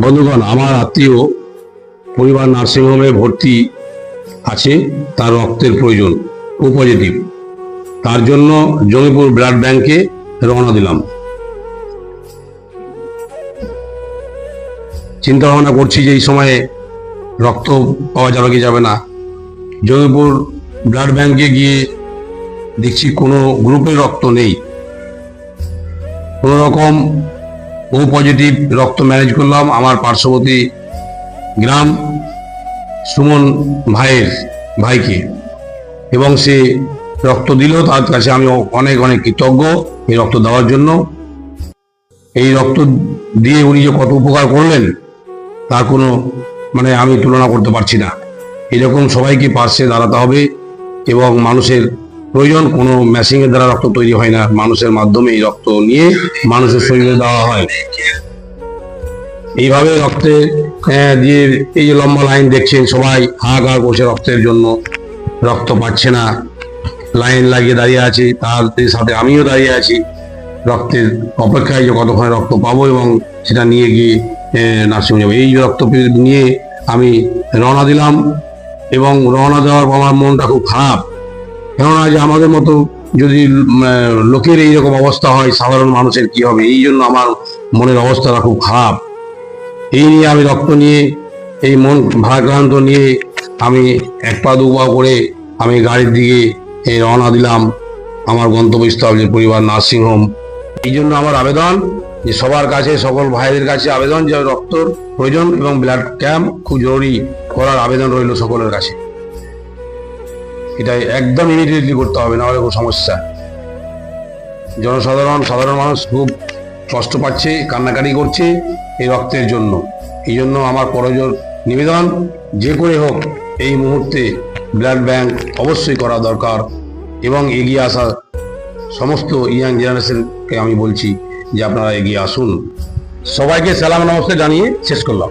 বন্ধুগণ, আমার আত্মীয় পরিবার নার্সিংহোমে ভর্তি আছে, তার রক্তের প্রয়োজন, ও পজিটিভ। তার জন্য জমিপুর ব্লাড ব্যাংকে রওনা দিলাম। চিন্তা ভাবনা করছি যে এই সময়ে রক্ত পাওয়া যাবে কি যাবে না। জমিপুর ব্লাড ব্যাংকে গিয়ে দেখছি কোনো গ্রুপের রক্ত নেই। কোনো রকম ও পজিটিভ রক্ত ম্যানেজ করলাম আমার পার্শ্ববর্তী গ্রাম সুমন ভাইকে, এবং সে রক্ত দিল। তার কাছে আমি অনেক অনেক কৃতজ্ঞ এই রক্ত দেওয়ার জন্য। এই রক্ত দিয়ে উনি যে কত উপকার করলেন তার কোনো আমি তুলনা করতে পারছি না। এরকম সবাইকে পাশে দাঁড়াতে হবে, এবং মানুষের প্রয়োজন। কোনো মেশিনের দ্বারা রক্ত তৈরি হয় না, মানুষের মাধ্যমে এই রক্ত নিয়ে মানুষের শরীরে দেওয়া হয়। এইভাবে রক্তে দিয়ে এই যে লম্বা লাইন দেখছেন, সবাই হাহাকার করছে রক্তের জন্য, রক্ত পাচ্ছে না, লাইন লাগিয়ে দাঁড়িয়ে আছে। তাদের সাথে আমিও দাঁড়িয়ে আছি রক্তের অপেক্ষায়, যে কতক্ষণে রক্ত পাবো এবং সেটা নিয়ে গিয়ে নার্সিংহোমে যাবো। এই রক্ত নিয়ে আমি রওনা দিলাম, এবং রওনা দেওয়ার পর আমার মনটা খুব খারাপ। কেননা যে আমাদের মতো যদি লোকের এইরকম অবস্থা হয়, সাধারণ মানুষের কি হবে, এই জন্য আমার মনের অবস্থাটা খুব খারাপ। এই নিয়ে আমি রক্ত নিয়ে, এই মন ভারাক্রান্ত নিয়ে আমি এক পা দু পা করে আমি গাড়ির দিকে রওনা দিলাম আমার গন্তব্যস্থল, যে পরিবার নার্সিংহোম। এই জন্য আমার আবেদন, যে সবার কাছে, সকল ভাইদের কাছে আবেদন, যে রক্তর প্রয়োজন এবং ব্লাড ক্যাম্প খুব জরুরি করার আবেদন রইল সকলের কাছে। এটা একদম ইমিডিয়েটলি করতে হবে, না হলে খুব সমস্যা। সাধারণ মানুষ খুব কষ্ট পাচ্ছে, কান্নাকাটি করছে এই রক্তের জন্য। এই জন্য আমার করজোর নিবেদন, যে করে হোক এই মুহূর্তে ব্লাড ব্যাংক অবশ্যই করা দরকার, এবং এগিয়ে আসা সমস্ত ইয়াং জেনারেশনকে আমি বলছি যে আপনারা এগিয়ে আসুন। সবাইকে সালাম নমস্তে জানিয়ে শেষ করলাম।